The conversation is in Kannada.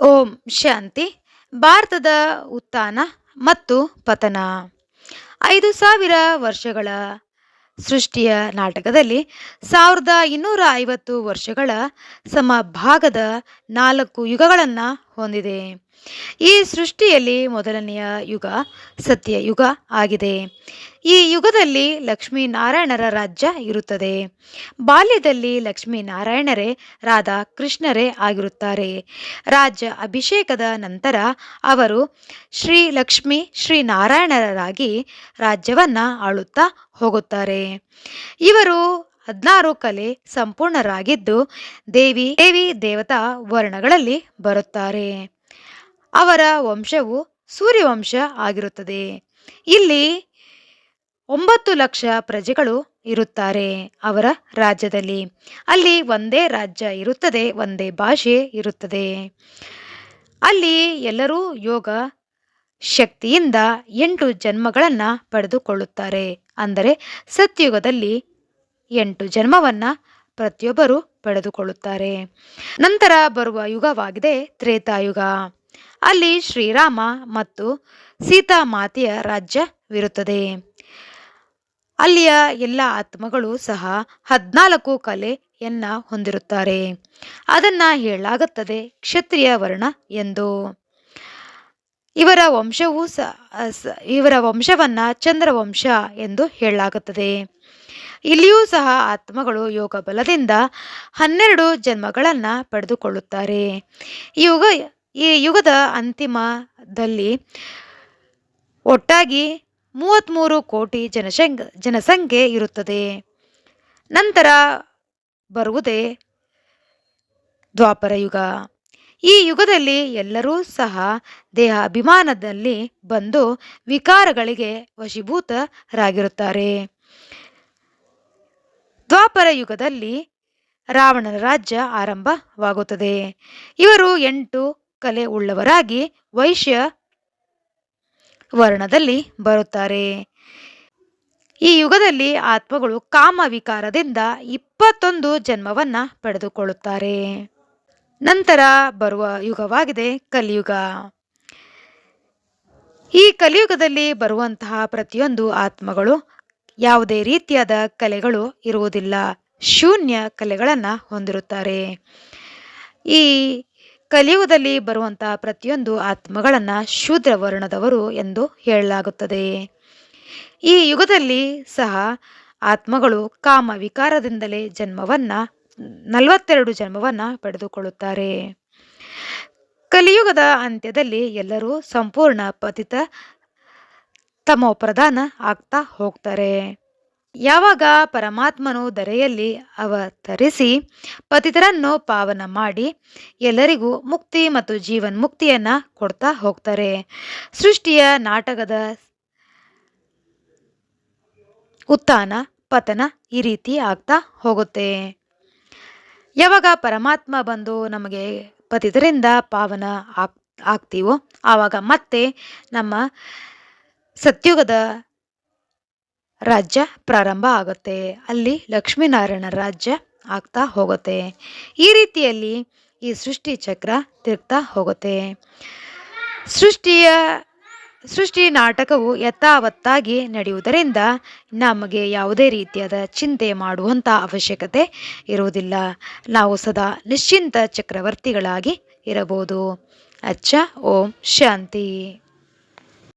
ಓಂ ಶಾಂತಿ. ಭಾರತದ ಉತ್ಥಾನ ಮತ್ತು ಪತನ. 5,000 ವರ್ಷಗಳ ಸೃಷ್ಟಿಯ ನಾಟಕದಲ್ಲಿ 1250 ವರ್ಷಗಳ ಸಮಭಾಗದ 4 ಯುಗಗಳನ್ನು ಹೊಂದಿದೆ. ಈ ಸೃಷ್ಟಿಯಲ್ಲಿ ಮೊದಲನೆಯ ಯುಗ ಸತ್ಯಯುಗ ಆಗಿದೆ. ಈ ಯುಗದಲ್ಲಿ ಲಕ್ಷ್ಮೀನಾರಾಯಣರ ರಾಜ್ಯ ಇರುತ್ತದೆ. ಬಾಲ್ಯದಲ್ಲಿ ಲಕ್ಷ್ಮೀನಾರಾಯಣರೇ ರಾಧಾ ಕೃಷ್ಣರೇ ಆಗಿರುತ್ತಾರೆ. ರಾಜ್ಯ ಅಭಿಷೇಕದ ನಂತರ ಅವರು ಶ್ರೀ ಲಕ್ಷ್ಮೀ ಶ್ರೀನಾರಾಯಣರಾಗಿ ರಾಜ್ಯವನ್ನ ಆಳುತ್ತಾ ಹೋಗುತ್ತಾರೆ. ಇವರು 16 ಕಲೆ ಸಂಪೂರ್ಣರಾಗಿದ್ದು ದೇವಿ ದೇವತಾ ವರ್ಣಗಳಲ್ಲಿ ಬರುತ್ತಾರೆ. ಅವರ ವಂಶವು ಸೂರ್ಯವಂಶ ಆಗಿರುತ್ತದೆ. ಇಲ್ಲಿ 9 ಲಕ್ಷ ಪ್ರಜೆಗಳು ಇರುತ್ತಾರೆ ಅವರ ರಾಜ್ಯದಲ್ಲಿ. ಅಲ್ಲಿ ಒಂದೇ ರಾಜ್ಯ ಇರುತ್ತದೆ, ಒಂದೇ ಭಾಷೆ ಇರುತ್ತದೆ. ಅಲ್ಲಿ ಎಲ್ಲರೂ ಯೋಗ ಶಕ್ತಿಯಿಂದ 8 ಜನ್ಮಗಳನ್ನು ಪಡೆದುಕೊಳ್ಳುತ್ತಾರೆ. ಅಂದರೆ ಸತ್ಯುಗದಲ್ಲಿ 8 ಜನ್ಮವನ್ನ ಪ್ರತಿಯೊಬ್ಬರು ಪಡೆದುಕೊಳ್ಳುತ್ತಾರೆ. ನಂತರ ಬರುವ ಯುಗವಾಗಿದೆ ತ್ರೇತಾಯುಗ. ಅಲ್ಲಿ ಶ್ರೀರಾಮ ಮತ್ತು ಸೀತಾ ಮಾತೆಯ ರಾಜ್ಯವಿರುತ್ತದೆ. ಅಲ್ಲಿಯ ಎಲ್ಲ ಆತ್ಮಗಳು ಸಹ 14 ಕಲೆಯನ್ನ ಹೊಂದಿರುತ್ತಾರೆ. ಅದನ್ನ ಹೇಳಲಾಗುತ್ತದೆ ಕ್ಷತ್ರಿಯ ವರ್ಣ ಎಂದು. ಇವರ ವಂಶವನ್ನ ಚಂದ್ರವಂಶ ಎಂದು ಹೇಳಲಾಗುತ್ತದೆ. ಇಲ್ಲಿಯೂ ಸಹ ಆತ್ಮಗಳು ಯೋಗ ಬಲದಿಂದ 12 ಜನ್ಮಗಳನ್ನ ಪಡೆದುಕೊಳ್ಳುತ್ತಾರೆ. ಈ ಯುಗದ ಅಂತಿಮದಲ್ಲಿ ಒಟ್ಟಾಗಿ 33 ಕೋಟಿ ಜನಸಂಖ್ಯೆ ಇರುತ್ತದೆ. ನಂತರ ಬರುವುದೇ ದ್ವಾಪರ ಯುಗ. ಈ ಯುಗದಲ್ಲಿ ಎಲ್ಲರೂ ಸಹ ದೇಹ ಅಭಿಮಾನದಲ್ಲಿ ಬಂದು ವಿಕಾರಗಳಿಗೆ ವಶೀಭೂತರಾಗಿರುತ್ತಾರೆ. ದ್ವಾಪರ ಯುಗದಲ್ಲಿ ರಾವಣನ ರಾಜ್ಯ ಆರಂಭವಾಗುತ್ತದೆ. ಇವರು 8 ಕಲೆ ಉಳ್ಳವರಾಗಿ ವೈಶ್ಯ ವರ್ಣದಲ್ಲಿ ಬರುತ್ತಾರೆ. ಈ ಯುಗದಲ್ಲಿ ಆತ್ಮಗಳು ಕಾಮ ವಿಕಾರದಿಂದ 21 ಜನ್ಮವನ್ನ ಪಡೆದುಕೊಳ್ಳುತ್ತಾರೆ. ನಂತರ ಬರುವ ಯುಗವಾಗಿದೆ ಕಲಿಯುಗ. ಈ ಕಲಿಯುಗದಲ್ಲಿ ಬರುವಂತಹ ಪ್ರತಿಯೊಂದು ಆತ್ಮಗಳು ಯಾವುದೇ ರೀತಿಯಾದ ಕಲೆಗಳು ಇರುವುದಿಲ್ಲ, ಶೂನ್ಯ ಕಲೆಗಳನ್ನ ಹೊಂದಿರುತ್ತಾರೆ. ಈ ಕಲಿಯುಗದಲ್ಲಿ ಬರುವಂತಹ ಪ್ರತಿಯೊಂದು ಆತ್ಮಗಳನ್ನ ಶೂದ್ರ ವರ್ಣದವರು ಎಂದು ಹೇಳಲಾಗುತ್ತದೆ. ಈ ಯುಗದಲ್ಲಿ ಸಹ ಆತ್ಮಗಳು ಕಾಮ ವಿಕಾರದಿಂದಲೇ 42 ಜನ್ಮವನ್ನ ಪಡೆದುಕೊಳ್ಳುತ್ತಾರೆ. ಕಲಿಯುಗದ ಅಂತ್ಯದಲ್ಲಿ ಎಲ್ಲರೂ ಸಂಪೂರ್ಣ ಪತಿತ ತಮೋ ಪ್ರಧಾನ ಆಗ್ತಾ ಹೋಗ್ತಾರೆ. ಯಾವಾಗ ಪರಮಾತ್ಮನು ಧರೆಯಲ್ಲಿ ಅವತರಿಸಿ ಪತಿತರನ್ನು ಪಾವನ ಮಾಡಿ ಎಲ್ಲರಿಗೂ ಮುಕ್ತಿ ಮತ್ತು ಜೀವನ್ಮುಕ್ತಿಯನ್ನ ಕೊಡ್ತಾ ಹೋಗ್ತಾರೆ. ಸೃಷ್ಟಿಯ ನಾಟಕದ ಉತ್ಥಾನ ಪತನ ಈ ರೀತಿ ಆಗ್ತಾ ಹೋಗುತ್ತೆ. ಯಾವಾಗ ಪರಮಾತ್ಮ ಬಂದು ನಮಗೆ ಪತಿತರಿಂದ ಪಾವನ ಆಗ್ತೀವೋ ಆವಾಗ ಮತ್ತೆ ನಮ್ಮ ಸತ್ಯುಗದ ರಾಜ್ಯ ಪ್ರಾರಂಭ ಆಗುತ್ತೆ. ಅಲ್ಲಿ ಲಕ್ಷ್ಮೀನಾರಾಯಣ ರಾಜ್ಯ ಆಗ್ತಾ ಹೋಗುತ್ತೆ. ಈ ರೀತಿಯಲ್ಲಿ ಈ ಸೃಷ್ಟಿ ಚಕ್ರ ತಿರುಗ್ತಾ ಹೋಗುತ್ತೆ. ಸೃಷ್ಟಿ ನಾಟಕವು ಯಥಾವತ್ತಾಗಿ ನಡೆಯುವುದರಿಂದ ನಮಗೆ ಯಾವುದೇ ರೀತಿಯಾದ ಚಿಂತೆ ಮಾಡುವಂಥ ಅವಶ್ಯಕತೆ ಇರುವುದಿಲ್ಲ. ನಾವು ಸದಾ ನಿಶ್ಚಿಂತ ಚಕ್ರವರ್ತಿಗಳಾಗಿ ಇರಬಹುದು. ಅಚ್ಚ. ಓಂ ಶಾಂತಿ.